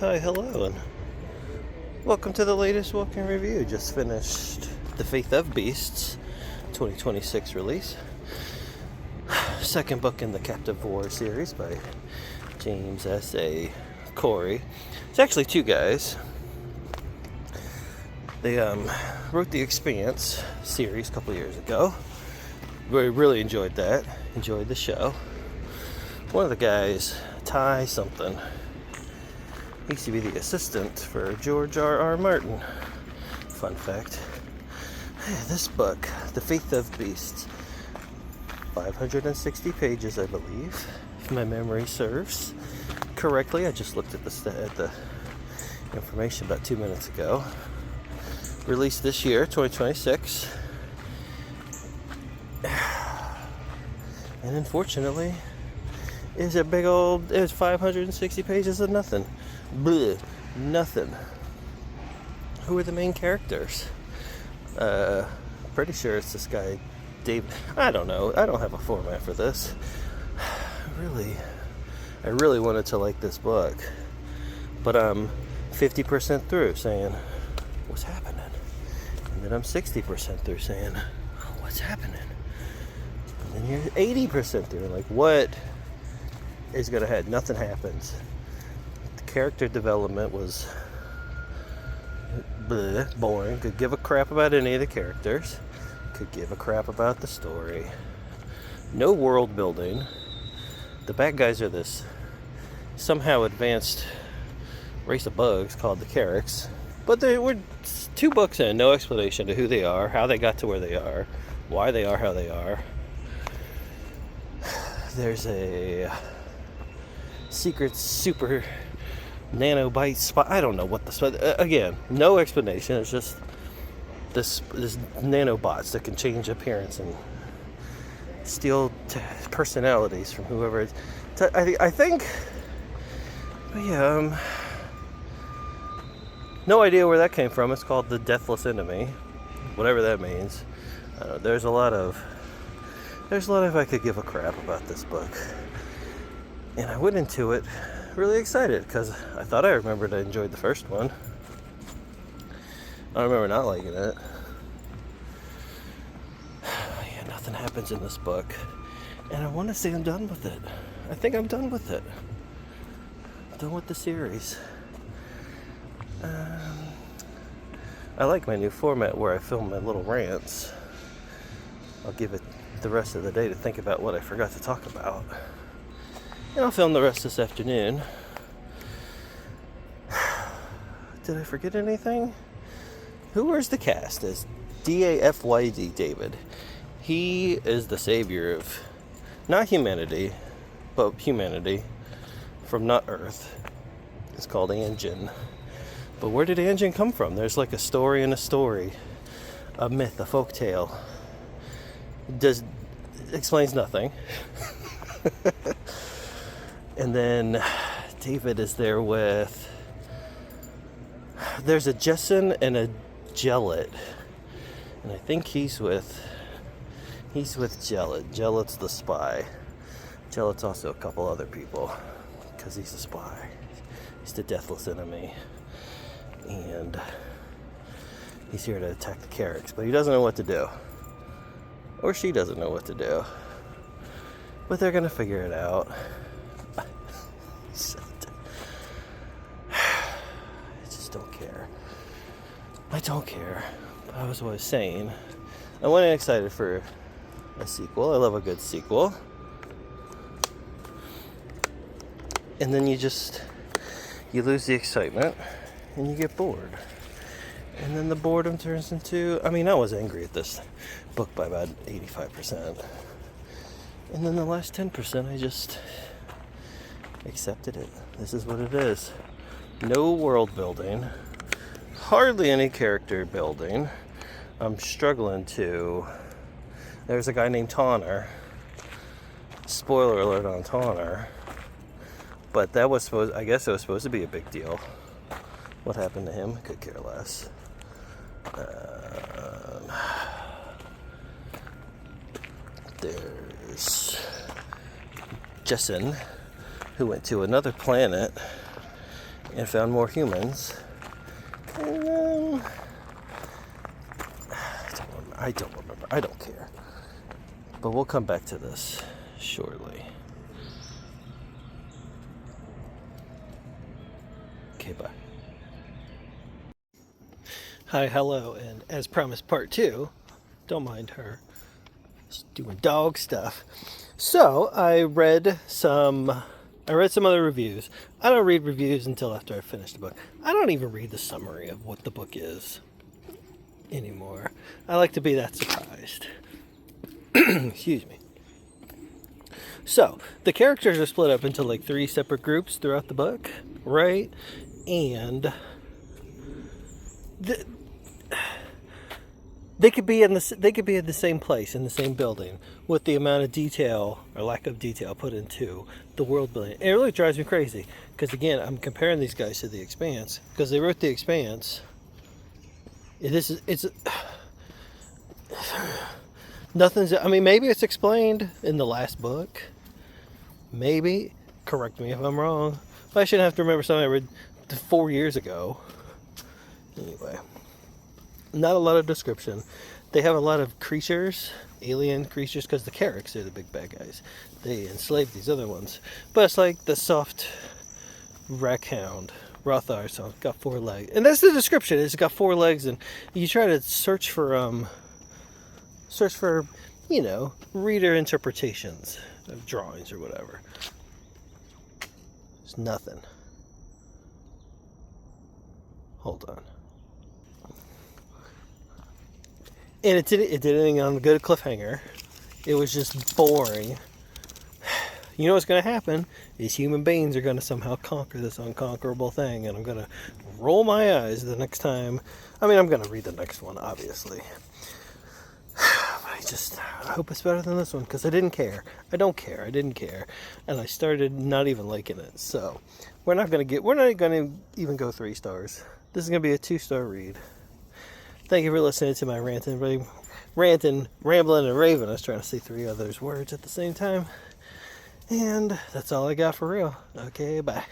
Hi, hello, and welcome to the latest Walking Review. Just finished The Faith of Beasts 2026 release. Second book in the Captive War series by James S.A. Corey. It's actually two guys. They wrote the Expanse series a couple years ago. Really enjoyed that. Enjoyed the show. One of the guys, Ty something, he used to be the assistant for George R.R. Martin. Fun fact. This book, The Faith of Beasts, 560 pages, I believe, if my memory serves correctly. I just looked at the information about 2 minutes ago. Released this year, 2026. And unfortunately, it's 560 pages of nothing. Bleh, nothing. Who are the main characters? Pretty sure it's this guy, Dave. I don't know. I don't have a format for this. I really wanted to like this book, but I'm 50% through saying, what's happening? And then I'm 60% through saying, what's happening? And then you're 80% through, like, what is gonna happen? Nothing happens. The character development was boring. Could give a crap about any of the characters. Could give a crap about the story. No world building. The bad guys are this somehow advanced race of bugs called the Carricks. But they were 2 books in, no explanation to who they are, how they got to where they are, why they are how they are. There's a secret super nanobite spot. I don't know what the spot. Again, no explanation. It's just this nanobots that can change appearance and steal personalities from whoever. I think. But yeah. No idea where that came from. It's called The Deathless Enemy, whatever that means. There's a lot of I could give a crap about this book. And I went into it really excited because I thought I remembered I enjoyed the first one. I remember not liking it. Yeah, nothing happens in this book. And I want to say I'm done with it. I think I'm done with it. Done with the series. I like my new format where I film my little rants. I'll give it the rest of the day to think about what I forgot to talk about. And I'll film the rest this afternoon. Did I forget anything? Where's the cast? As Dafyd David. He is the savior of not humanity, but humanity from not Earth. It's called Anjin. But where did Anjin come from? There's like a story in a story, a myth, a folk tale. Explains nothing. And then David is there with, there's a Jessen and a Jellet, and I think he's with Jellet. Jellet's the spy. Jellet's also a couple other people because he's a spy. He's the Deathless Enemy, and he's here to attack the Carricks, but he doesn't know what to do, or she doesn't know what to do, but they're gonna figure it out. I just don't care. I don't care. That was what I was saying. I went in excited for a sequel. I love a good sequel. And then you lose the excitement and you get bored. And then the boredom turns into, I was angry at this book by about 85%. And then the last 10%, I just accepted it. This is what it is. No world building. Hardly any character building. I'm struggling to. There's a guy named Tonner. Spoiler alert on Tonner. But that was I guess it was supposed to be a big deal. What happened to him? Could care less. There's Jessen, who went to another planet and found more humans. And I don't remember. I don't care. But we'll come back to this shortly. Okay, bye. Hi, hello, and as promised, part 2. Don't mind her. Just doing dog stuff. So, I read some other reviews. I don't read reviews until after I finish the book. I don't even read the summary of what the book is anymore. I like to be that surprised. Excuse me. So, the characters are split up into like 3 separate groups throughout the book, right? And they could be in the same place, in the same building, with the amount of detail or lack of detail put into the world building. It really drives me crazy because, again, I'm comparing these guys to The Expanse because they wrote The Expanse. Nothing's. I mean, maybe it's explained in the last book. Maybe. Correct me if I'm wrong. But I shouldn't have to remember something I read 4 years ago. Anyway. Not a lot of description. They have a lot of creatures, alien creatures, because the Carracks are the big bad guys. They enslave these other ones. But it's like the soft rackhound. Rothar, so it's got 4 legs. And that's the description. It's got 4 legs, and you try to search for, you know, reader interpretations of drawings or whatever. There's nothing. Hold on. And it did anything on a good cliffhanger. It was just boring. You know what's going to happen is human beings are going to somehow conquer this unconquerable thing, and I'm going to roll my eyes the next time. I mean, I'm going to read the next one, obviously. I hope it's better than this one, because I didn't care. I don't care. I didn't care. And I started not even liking it. So, we're not going to even go 3 stars. This is going to be a 2-star read. Thank you for listening to my ranting, rambling, and raving. I was trying to say 3 other words at the same time. And that's all I got for real. Okay, bye.